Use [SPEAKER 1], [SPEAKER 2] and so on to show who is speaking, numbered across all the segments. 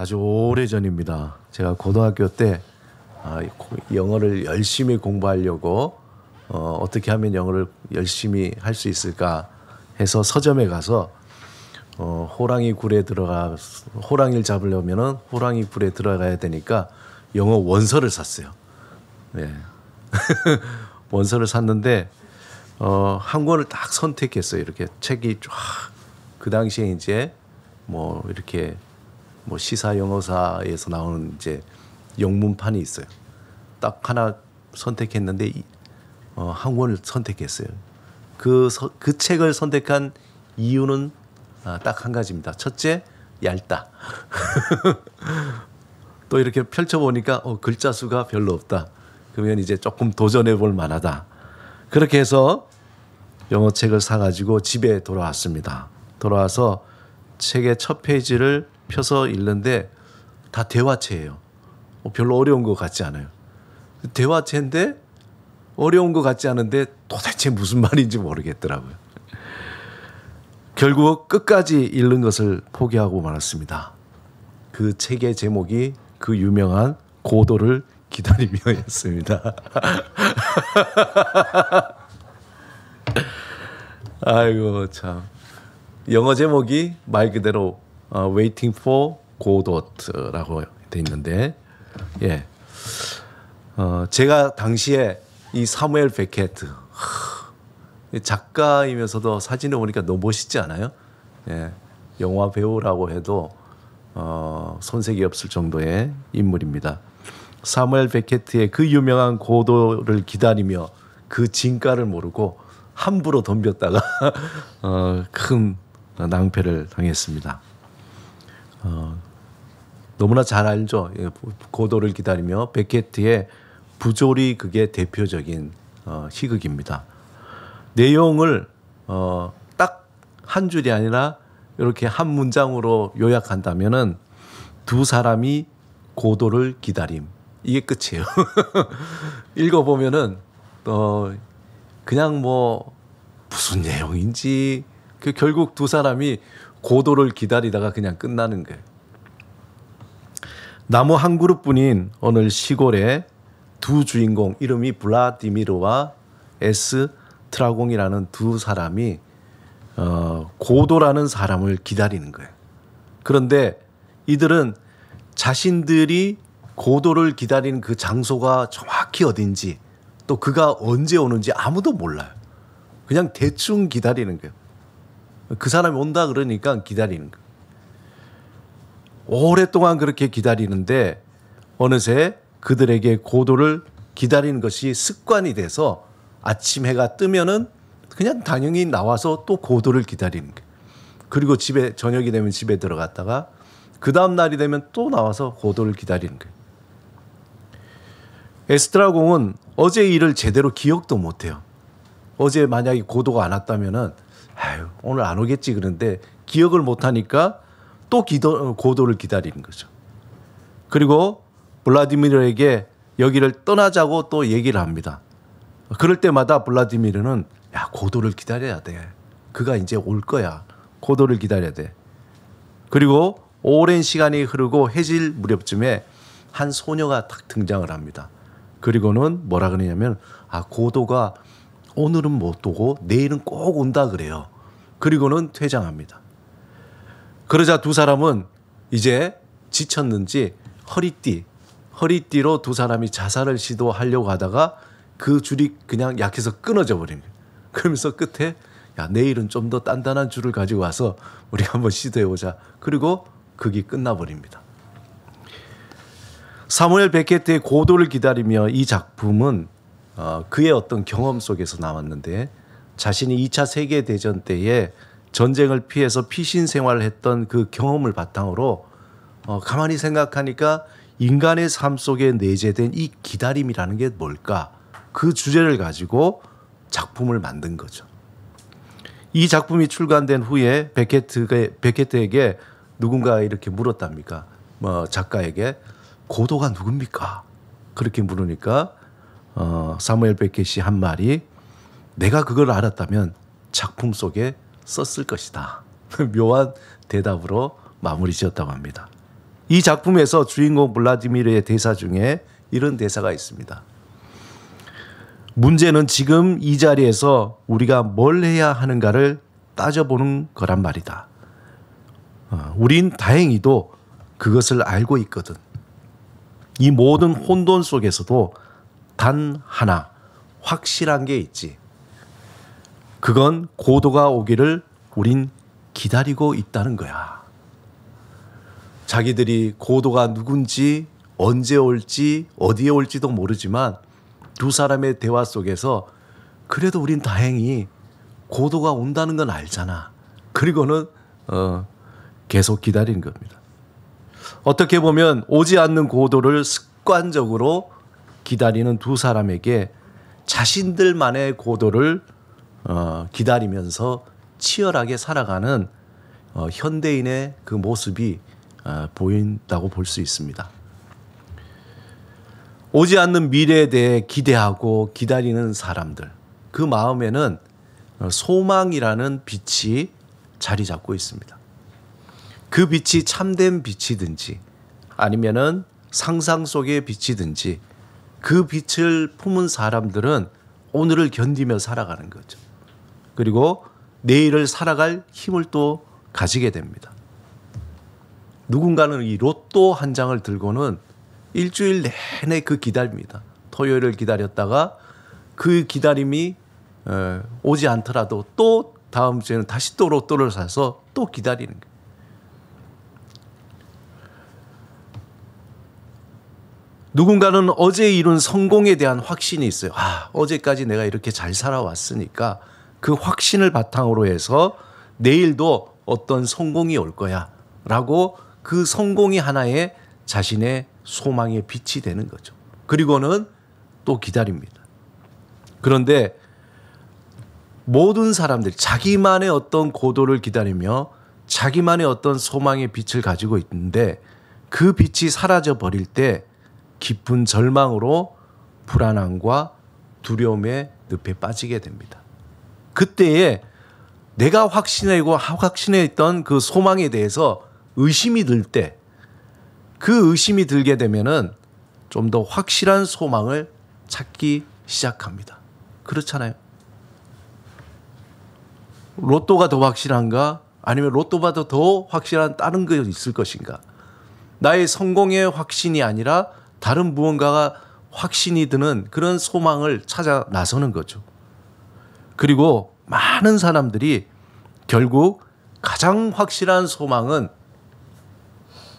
[SPEAKER 1] 아주 오래전입니다. 제가 고등학교 때 영어를 열심히 공부하려고 어떻게 하면 영어를 열심히 할 수 있을까 해서 서점에 가서 호랑이 굴에 들어가 호랑이를 잡으려면은 호랑이 굴에 들어가야 되니까 영어 원서를 샀어요. 네. 원서를 샀는데 한 권을 딱 선택했어요. 이렇게 책이 쫙 그 당시에 이제 뭐 이렇게 뭐 시사 영어사에서 나오는 이제 영문판이 있어요. 딱 하나 선택했는데 한 권을 선택했어요. 그 책을 선택한 이유는 딱 한 가지입니다. 첫째, 얇다. 또 이렇게 펼쳐보니까 글자 수가 별로 없다. 그러면 이제 조금 도전해 볼 만하다. 그렇게 해서 영어책을 사가지고 집에 돌아왔습니다. 돌아와서 책의 첫 페이지를 펴서 읽는데 다 대화체예요. 별로 어려운 것 같지 않아요. 대화체인데 어려운 것 같지 않은데 도대체 무슨 말인지 모르겠더라고요. 결국 끝까지 읽는 것을 포기하고 말았습니다. 그 책의 제목이 그 유명한 고도를 기다리며였습니다. 아이고 참. 영어 제목이 말 그대로 Waiting for Godot라고 돼 있는데, 예, 제가 당시에 이 사무엘 베케트 작가이면서도 사진을 보니까 너무 멋있지 않아요? 예, 영화 배우라고 해도 손색이 없을 정도의 인물입니다. 사무엘 베케트의 그 유명한 고도를 기다리며 그 진가를 모르고 함부로 덤볐다가 큰 낭패를 당했습니다. 너무나 잘 알죠. 고도를 기다리며 베케트의 부조리 그게 대표적인 희극입니다. 내용을 딱 한 줄이 아니라 이렇게 한 문장으로 요약한다면은 두 사람이 고도를 기다림, 이게 끝이에요. 읽어보면은 그냥 뭐 무슨 내용인지 결국 두 사람이 고도를 기다리다가 그냥 끝나는 거예요. 나무 한 그룹뿐인 어느 시골에 두 주인공, 이름이 블라디미르와 에스 트라공이라는 두 사람이 고도라는 사람을 기다리는 거예요. 그런데 이들은 자신들이 고도를 기다리는 그 장소가 정확히 어딘지 또 그가 언제 오는지 아무도 몰라요. 그냥 대충 기다리는 거예요. 그 사람이 온다 그러니까 기다리는 거예요. 오랫동안 그렇게 기다리는데 어느새 그들에게 고도를 기다리는 것이 습관이 돼서 아침 해가 뜨면은 그냥 당연히 나와서 또 고도를 기다리는 거예요. 그리고 집에 저녁이 되면 집에 들어갔다가 그 다음 날이 되면 또 나와서 고도를 기다리는 거예요. 에스트라공은 어제 일을 제대로 기억도 못해요. 어제 만약에 고도가 안 왔다면은 오늘 안 오겠지 그런데 기억을 못하니까 또 고도를 기다리는 거죠. 그리고 블라디미르에게 여기를 떠나자고 또 얘기를 합니다. 그럴 때마다 블라디미르는 야, 고도를 기다려야 돼. 그가 이제 올 거야. 고도를 기다려야 돼. 그리고 오랜 시간이 흐르고 해질 무렵쯤에 한 소녀가 딱 등장을 합니다. 그리고는 뭐라 그러냐면 고도가 오늘은 못 오고 내일은 꼭 온다 그래요. 그리고는 퇴장합니다. 그러자 두 사람은 이제 지쳤는지 허리띠로 두 사람이 자살을 시도하려고 하다가 그 줄이 그냥 약해서 끊어져 버립니다. 그러면서 끝에 야, 내일은 좀 더 단단한 줄을 가지고 와서 우리 한번 시도해보자. 그리고 극이 끝나버립니다. 사무엘 베케트의 고도를 기다리며 이 작품은 그의 어떤 경험 속에서 나왔는데 자신이 2차 세계대전 때에 전쟁을 피해서 피신 생활을 했던 그 경험을 바탕으로 가만히 생각하니까 인간의 삶 속에 내재된 이 기다림이라는 게 뭘까? 그 주제를 가지고 작품을 만든 거죠. 이 작품이 출간된 후에 베케트에게 누군가 이렇게 물었답니까? 작가에게 고도가 누굽니까? 그렇게 물으니까 사무엘 베켓이 한 말이 내가 그걸 알았다면 작품 속에 썼을 것이다. 묘한 대답으로 마무리 지었다고 합니다. 이 작품에서 주인공 블라디미르의 대사 중에 이런 대사가 있습니다. 문제는 지금 이 자리에서 우리가 뭘 해야 하는가를 따져보는 거란 말이다. 우린 다행히도 그것을 알고 있거든. 이 모든 혼돈 속에서도 단 하나 확실한 게 있지. 그건 고도가 오기를 우린 기다리고 있다는 거야. 자기들이 고도가 누군지 언제 올지 어디에 올지도 모르지만 두 사람의 대화 속에서 그래도 우린 다행히 고도가 온다는 건 알잖아. 그리고는 계속 기다리는 겁니다. 어떻게 보면 오지 않는 고도를 습관적으로 기다리는 두 사람에게 자신들만의 고도를 기다리면서 치열하게 살아가는 현대인의 그 모습이 보인다고 볼 수 있습니다. 오지 않는 미래에 대해 기대하고 기다리는 사람들, 그 마음에는 소망이라는 빛이 자리 잡고 있습니다. 그 빛이 참된 빛이든지 아니면은 상상 속의 빛이든지 그 빛을 품은 사람들은 오늘을 견디며 살아가는 거죠. 그리고 내일을 살아갈 힘을 또 가지게 됩니다. 누군가는 이 로또 한 장을 들고는 일주일 내내 그 기다립니다. 토요일을 기다렸다가 그 기다림이 오지 않더라도 또 다음 주에는 다시 또 로또를 사서 또 기다리는 거예요. 누군가는 어제 이룬 성공에 대한 확신이 있어요. 어제까지 내가 이렇게 잘 살아왔으니까 그 확신을 바탕으로 해서 내일도 어떤 성공이 올 거야 라고 그 성공이 하나의 자신의 소망의 빛이 되는 거죠. 그리고는 또 기다립니다. 그런데 모든 사람들이 자기만의 어떤 고도를 기다리며 자기만의 어떤 소망의 빛을 가지고 있는데 그 빛이 사라져 버릴 때 깊은 절망으로 불안함과 두려움의 늪에 빠지게 됩니다. 그때에 내가 확신했던 그 소망에 대해서 의심이 들 때, 그 의심이 들게 되면은 좀 더 확실한 소망을 찾기 시작합니다. 그렇잖아요. 로또가 더 확실한가? 아니면 로또보다 더 확실한 다른 게 있을 것인가? 나의 성공의 확신이 아니라 다른 무언가가 확신이 드는 그런 소망을 찾아 나서는 거죠. 그리고 많은 사람들이 결국 가장 확실한 소망은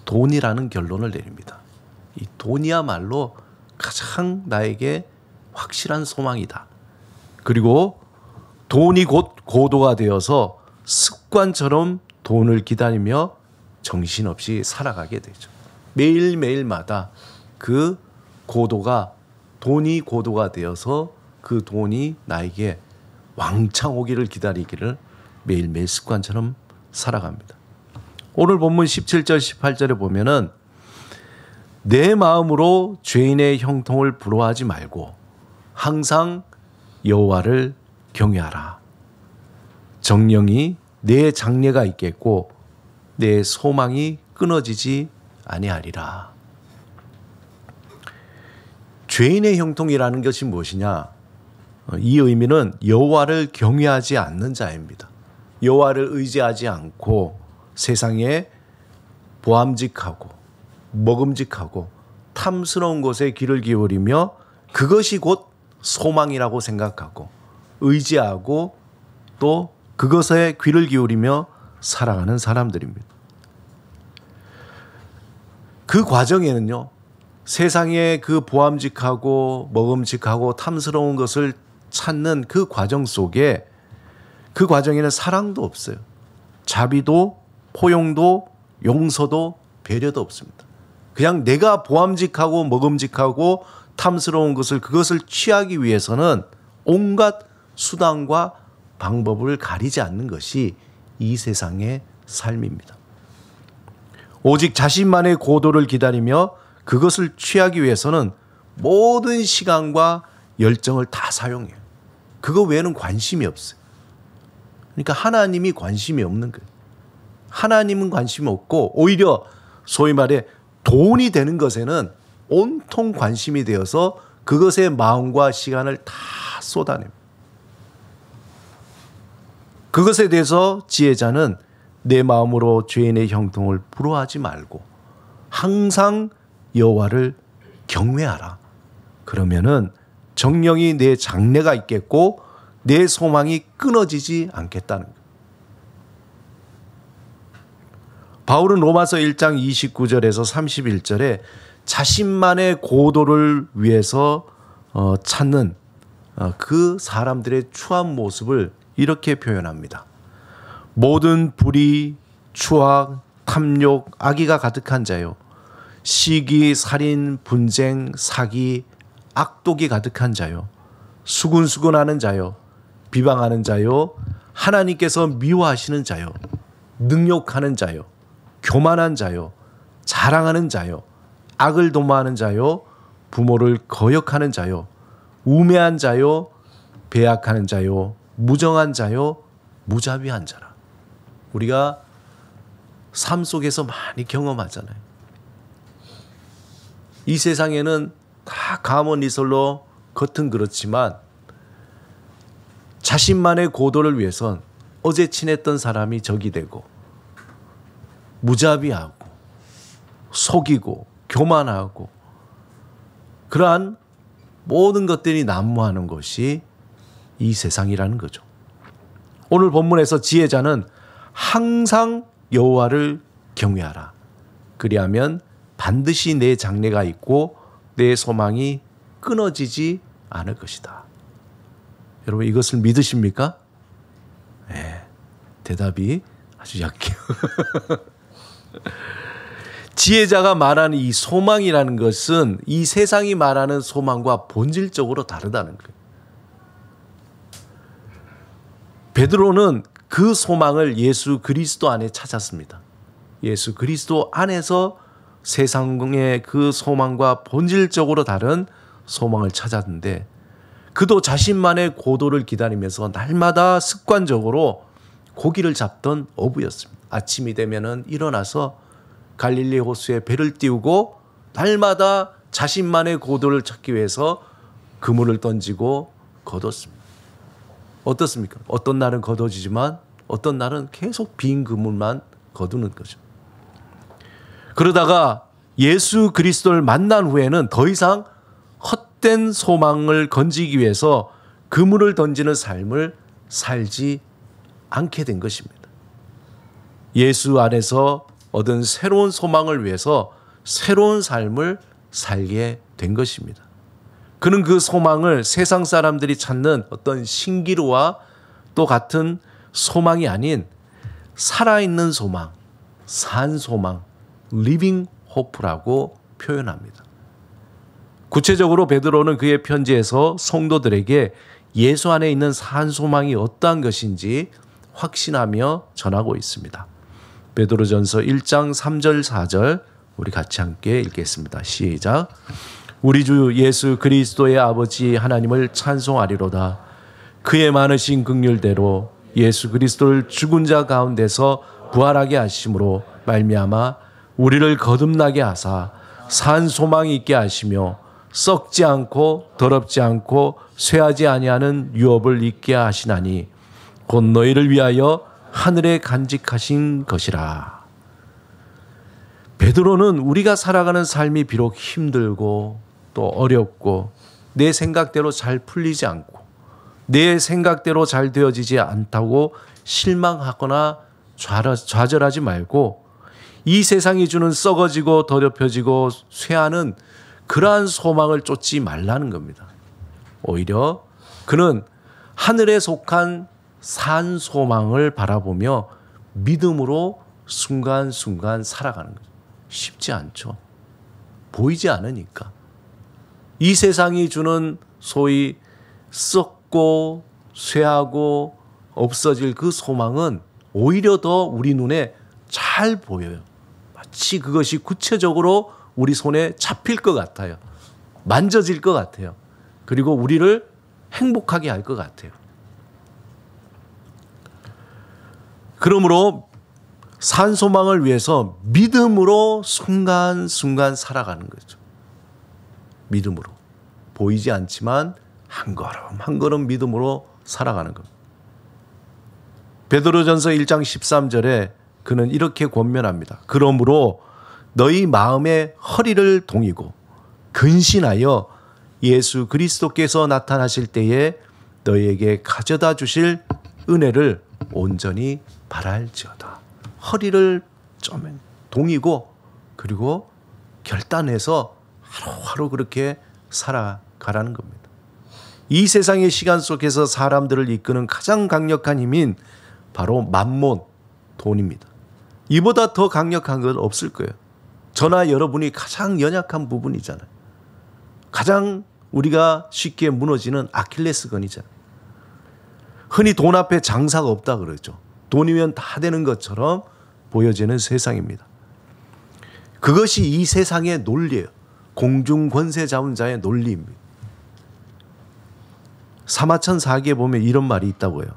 [SPEAKER 1] 돈이라는 결론을 내립니다. 이 돈이야말로 가장 나에게 확실한 소망이다. 그리고 돈이 곧 고도가 되어서 습관처럼 돈을 기다리며 정신없이 살아가게 되죠. 매일매일마다 그 고도가 돈이 고도가 되어서 그 돈이 나에게 왕창 오기를 기다리기를 매일매일 습관처럼 살아갑니다. 오늘 본문 17절 18절에 보면은 내 마음으로 죄인의 형통을 부러워하지 말고 항상 여호와를 경외하라. 정령이 내 장래가 있겠고 내 소망이 끊어지지 아니하리라. 죄인의 형통이라는 것이 무엇이냐? 이 의미는 여호와를 경외하지 않는 자입니다. 여호와를 의지하지 않고 세상에 보암직하고 먹음직하고 탐스러운 것에 귀를 기울이며 그것이 곧 소망이라고 생각하고 의지하고 또 그것에 귀를 기울이며 살아가는 사람들입니다. 그 과정에는요, 세상에 그 보암직하고 먹음직하고 탐스러운 것을 찾는 그 과정 속에 그 과정에는 사랑도 없어요. 자비도 포용도 용서도 배려도 없습니다. 그냥 내가 보암직하고 먹음직하고 탐스러운 것을 그것을 취하기 위해서는 온갖 수단과 방법을 가리지 않는 것이 이 세상의 삶입니다. 오직 자신만의 고도를 기다리며 그것을 취하기 위해서는 모든 시간과 열정을 다 사용해요. 그거 외에는 관심이 없어요. 그러니까 하나님이 관심이 없는 거예요. 하나님은 관심이 없고 오히려 소위 말해 돈이 되는 것에는 온통 관심이 되어서 그것에 마음과 시간을 다 쏟아냅니다. 그것에 대해서 지혜자는 내 마음으로 죄인의 형통을 부러워하지 말고 항상 여호와를 경외하라. 그러면은 정령이 내 장래가 있겠고 내 소망이 끊어지지 않겠다는 거예요. 바울은 로마서 1장 29절에서 31절에 자신만의 고도를 위해서 찾는 그 사람들의 추한 모습을 이렇게 표현합니다. 모든 불의, 추악, 탐욕, 악의가 가득한 자요. 시기, 살인, 분쟁, 사기, 악독이 가득한 자요. 수군수군하는 자요. 비방하는 자요. 하나님께서 미워하시는 자요. 능욕하는 자요. 교만한 자요. 자랑하는 자요. 악을 도모하는 자요. 부모를 거역하는 자요. 우매한 자요. 배약하는 자요. 무정한 자요. 무자비한 자라. 우리가 삶 속에서 많이 경험하잖아요. 이 세상에는 다 가문이설로 겉은 그렇지만 자신만의 고도를 위해선 어제 친했던 사람이 적이 되고 무자비하고 속이고 교만하고 그러한 모든 것들이 난무하는 것이 이 세상이라는 거죠. 오늘 본문에서 지혜자는 항상 여호와를 경외하라. 그리하면 반드시 내 장래가 있고 내 소망이 끊어지지 않을 것이다. 여러분 이것을 믿으십니까? 네, 대답이 아주 약해요. 지혜자가 말하는 이 소망이라는 것은 이 세상이 말하는 소망과 본질적으로 다르다는 거예요. 베드로는 그 소망을 예수 그리스도 안에 찾았습니다. 예수 그리스도 안에서 세상의 그 소망과 본질적으로 다른 소망을 찾았는데 그도 자신만의 고도를 기다리면서 날마다 습관적으로 고기를 잡던 어부였습니다. 아침이 되면은 일어나서 갈릴리 호수에 배를 띄우고 날마다 자신만의 고도를 찾기 위해서 그물을 던지고 거뒀습니다. 어떻습니까? 어떤 날은 거둬지지만 어떤 날은 계속 빈 그물만 거두는 거죠. 그러다가 예수 그리스도를 만난 후에는 더 이상 헛된 소망을 건지기 위해서 그물을 던지는 삶을 살지 않게 된 것입니다. 예수 안에서 얻은 새로운 소망을 위해서 새로운 삶을 살게 된 것입니다. 그는 그 소망을 세상 사람들이 찾는 어떤 신기루와 또 같은 소망이 아닌 살아있는 소망, 산 소망, 리빙 호프라고 표현합니다. 구체적으로 베드로는 그의 편지에서 성도들에게 예수 안에 있는 산 소망이 어떠한 것인지 확신하며 전하고 있습니다. 베드로전서 1장 3절 4절 우리 같이 함께 읽겠습니다. 시작. 우리 주 예수 그리스도의 아버지 하나님을 찬송하리로다. 그의 많으신 긍휼대로 예수 그리스도를 죽은 자 가운데서 부활하게 하심으로 말미암아 우리를 거듭나게 하사 산 소망이 있게 하시며 썩지 않고 더럽지 않고 쇠하지 아니하는 유업을 있게 하시나니 곧 너희를 위하여 하늘에 간직하신 것이라. 베드로는 우리가 살아가는 삶이 비록 힘들고 또 어렵고 내 생각대로 잘 풀리지 않고 내 생각대로 잘 되어지지 않다고 실망하거나 좌절하지 말고 이 세상이 주는 썩어지고 더럽혀지고 쇠하는 그러한 소망을 쫓지 말라는 겁니다. 오히려 그는 하늘에 속한 산 소망을 바라보며 믿음으로 순간순간 살아가는 거죠. 쉽지 않죠. 보이지 않으니까. 이 세상이 주는 소위 썩고 쇠하고 없어질 그 소망은 오히려 더 우리 눈에 잘 보여요. 마치 그것이 구체적으로 우리 손에 잡힐 것 같아요. 만져질 것 같아요. 그리고 우리를 행복하게 할 것 같아요. 그러므로 산 소망을 위해서 믿음으로 순간순간 살아가는 거죠. 믿음으로. 보이지 않지만 한 걸음 한 걸음 믿음으로 살아가는 겁니다. 베드로전서 1장 13절에 그는 이렇게 권면합니다. 그러므로 너희 마음의 허리를 동이고 근신하여 예수 그리스도께서 나타나실 때에 너희에게 가져다 주실 은혜를 온전히 바랄지어다. 허리를 좀 동이고 그리고 결단해서 하루하루 그렇게 살아가라는 겁니다. 이 세상의 시간 속에서 사람들을 이끄는 가장 강력한 힘인 바로 만몬, 돈입니다. 이보다 더 강력한 건 없을 거예요. 저나 여러분이 가장 연약한 부분이잖아요. 가장 우리가 쉽게 무너지는 아킬레스건이잖아요. 흔히 돈 앞에 장사가 없다 그러죠. 돈이면 다 되는 것처럼 보여지는 세상입니다. 그것이 이 세상의 논리예요. 공중 권세 잡은 자의 논리입니다. 사마천 4기에 보면 이런 말이 있다고 해요.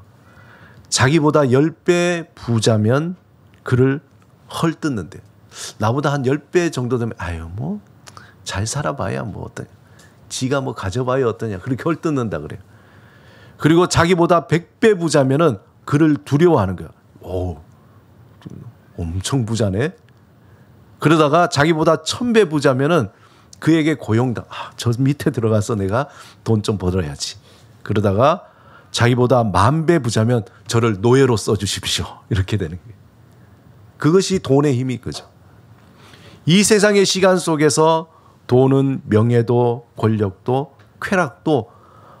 [SPEAKER 1] 자기보다 10배 부자면 그를 헐뜯는데 나보다 한 10배 정도 되면 아유 뭐 잘 살아봐야 뭐 어떠냐. 지가 뭐 가져봐야 어떠냐. 그렇게 헐뜯는다 그래요. 그리고 자기보다 100배 부자면은 그를 두려워하는 거야. 오, 엄청 부자네. 그러다가 자기보다 1000배 부자면은 그에게 고용당. 저 밑에 들어가서 내가 돈 좀 벌어야지. 그러다가 자기보다 10,000배 부자면 저를 노예로 써주십시오. 이렇게 되는 거예요. 그것이 돈의 힘이 그죠. 이 세상의 시간 속에서 돈은 명예도 권력도 쾌락도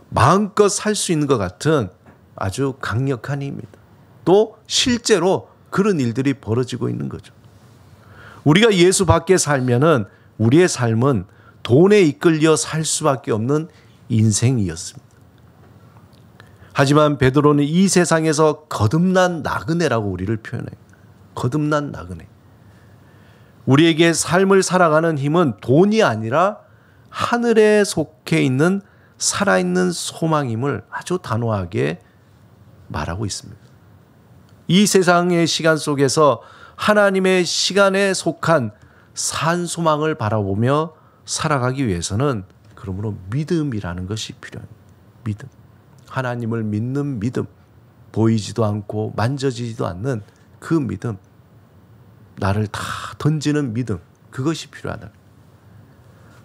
[SPEAKER 1] 마음껏 살 수 있는 것 같은 아주 강력한 힘입니다. 또 실제로 그런 일들이 벌어지고 있는 거죠. 우리가 예수 밖에 살면은 우리의 삶은 돈에 이끌려 살 수밖에 없는 인생이었습니다. 하지만 베드로는 이 세상에서 거듭난 나그네라고 우리를 표현해요. 거듭난 나그네. 우리에게 삶을 살아가는 힘은 돈이 아니라 하늘에 속해 있는 살아있는 소망임을 아주 단호하게 말하고 있습니다. 이 세상의 시간 속에서 하나님의 시간에 속한 산 소망을 바라보며 살아가기 위해서는 그러므로 믿음이라는 것이 필요합니다. 믿음. 하나님을 믿는 믿음. 보이지도 않고 만져지지도 않는 그 믿음. 나를 다 던지는 믿음. 그것이 필요하다.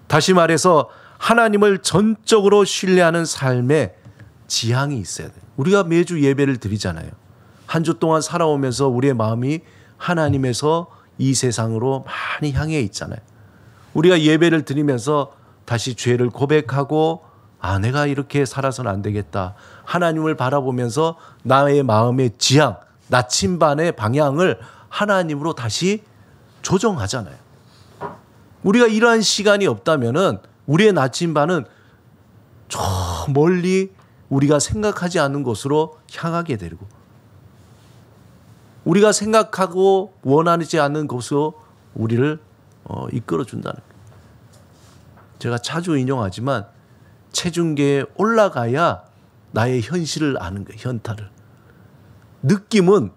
[SPEAKER 1] 다시 말해서 하나님을 전적으로 신뢰하는 삶의 지향이 있어야 돼요. 우리가 매주 예배를 드리잖아요. 한 주 동안 살아오면서 우리의 마음이 하나님에서 이 세상으로 많이 향해 있잖아요. 우리가 예배를 드리면서 다시 죄를 고백하고 내가 이렇게 살아서는 안 되겠다. 하나님을 바라보면서 나의 마음의 지향, 나침반의 방향을 하나님으로 다시 조정하잖아요. 우리가 이러한 시간이 없다면은 우리의 나침반은 저 멀리 우리가 생각하지 않는 곳으로 향하게 되고 우리가 생각하고 원하지 않는 곳으로 우리를 이끌어준다는 거예요. 제가 자주 인용하지만 체중계에 올라가야 나의 현실을 아는 거예요. 현타를. 느낌은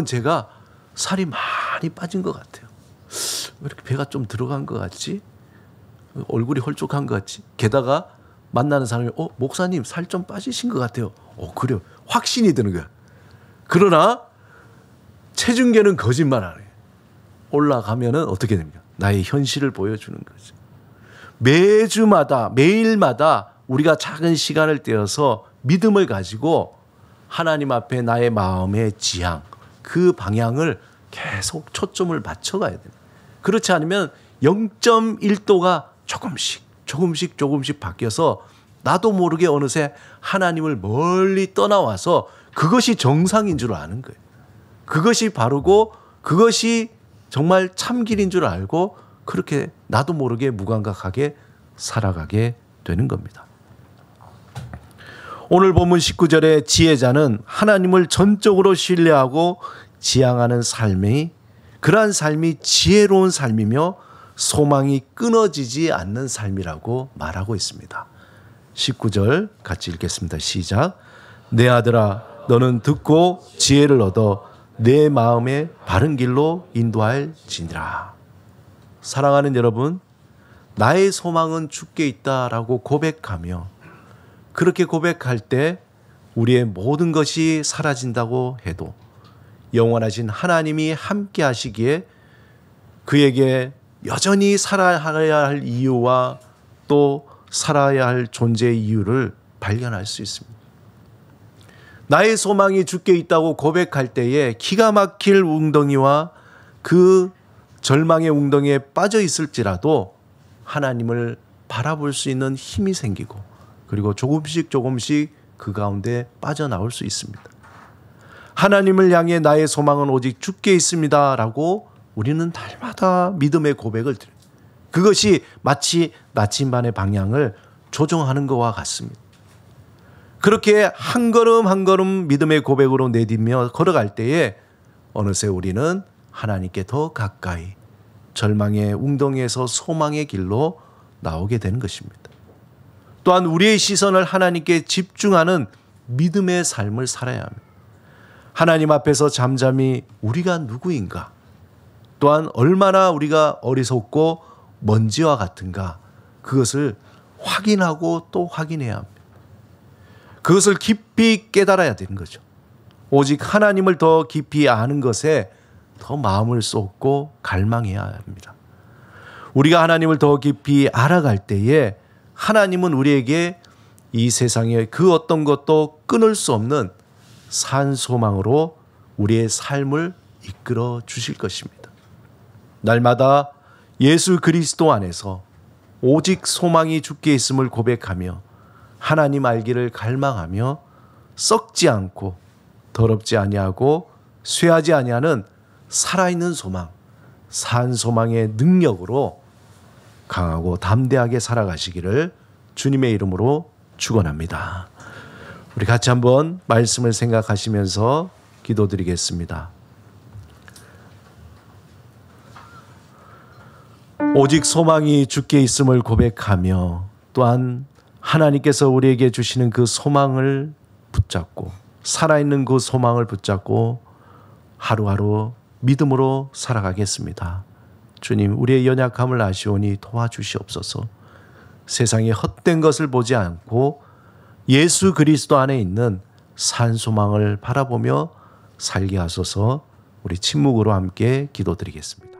[SPEAKER 1] 제가 살이 많이 빠진 것 같아요. 왜 이렇게 배가 좀 들어간 것 같지? 얼굴이 홀쭉한 것 같지? 게다가 만나는 사람이 목사님 살 좀 빠지신 것 같아요. 그래요. 확신이 드는 거야. 그러나 체중계는 거짓말 안 해요. 올라가면은 어떻게 됩니까? 나의 현실을 보여주는 거죠. 매주마다 매일마다 우리가 작은 시간을 떼어서 믿음을 가지고 하나님 앞에 나의 마음의 지향, 그 방향을 계속 초점을 맞춰가야 돼요. 그렇지 않으면 0.1도가 조금씩 바뀌어서 나도 모르게 어느새 하나님을 멀리 떠나와서 그것이 정상인 줄 아는 거예요. 그것이 바르고 그것이 정말 참길인 줄 알고 그렇게 나도 모르게 무감각하게 살아가게 되는 겁니다. 오늘 본문 19절에 지혜자는 하나님을 전적으로 신뢰하고 지향하는 삶이 그러한 삶이 지혜로운 삶이며 소망이 끊어지지 않는 삶이라고 말하고 있습니다. 19절 같이 읽겠습니다. 시작. 내 아들아 너는 듣고 지혜를 얻어 내 마음의 바른 길로 인도할지니라. 사랑하는 여러분, 나의 소망은 주께 있다라고 고백하며, 그렇게 고백할 때 우리의 모든 것이 사라진다고 해도 영원하신 하나님이 함께 하시기에 그에게 여전히 살아야 할 이유와 또 살아야 할 존재의 이유를 발견할 수 있습니다. 나의 소망이 주께 있다고 고백할 때에 기가 막힐 웅덩이와 그 절망의 웅덩이에 빠져 있을지라도 하나님을 바라볼 수 있는 힘이 생기고, 그리고 조금씩 그 가운데 빠져나올 수 있습니다. 하나님을 향해 나의 소망은 오직 주께 있습니다 라고 우리는 날마다 믿음의 고백을 드려요. 그것이 마치 나침반의 방향을 조정하는 것과 같습니다. 그렇게 한 걸음 한 걸음 믿음의 고백으로 내딛며 걸어갈 때에 어느새 우리는 하나님께 더 가까이 절망의 웅덩이에서 소망의 길로 나오게 되는 것입니다. 또한 우리의 시선을 하나님께 집중하는 믿음의 삶을 살아야 합니다. 하나님 앞에서 잠잠히 우리가 누구인가, 또한 얼마나 우리가 어리석고 먼지와 같은가, 그것을 확인하고 또 확인해야 합니다. 그것을 깊이 깨달아야 되는 거죠. 오직 하나님을 더 깊이 아는 것에 더 마음을 쏟고 갈망해야 합니다. 우리가 하나님을 더 깊이 알아갈 때에 하나님은 우리에게 이 세상의 그 어떤 것도 끊을 수 없는 산소망으로 우리의 삶을 이끌어 주실 것입니다. 날마다 예수 그리스도 안에서 오직 소망이 주께 있음을 고백하며 하나님 알기를 갈망하며 썩지 않고 더럽지 아니하고 쇠하지 아니하는 살아있는 소망, 산 소망의 능력으로 강하고 담대하게 살아가시기를 주님의 이름으로 축원합니다. 우리 같이 한번 말씀을 생각하시면서 기도드리겠습니다. 오직 소망이 주께 있음을 고백하며 또한 하나님께서 우리에게 주시는 그 소망을 붙잡고 살아있는 그 소망을 붙잡고 하루하루 믿음으로 살아가겠습니다. 주님, 우리의 연약함을 아시오니 도와주시옵소서. 세상의 헛된 것을 보지 않고 예수 그리스도 안에 있는 산 소망을 바라보며 살게 하소서. 우리 침묵으로 함께 기도드리겠습니다.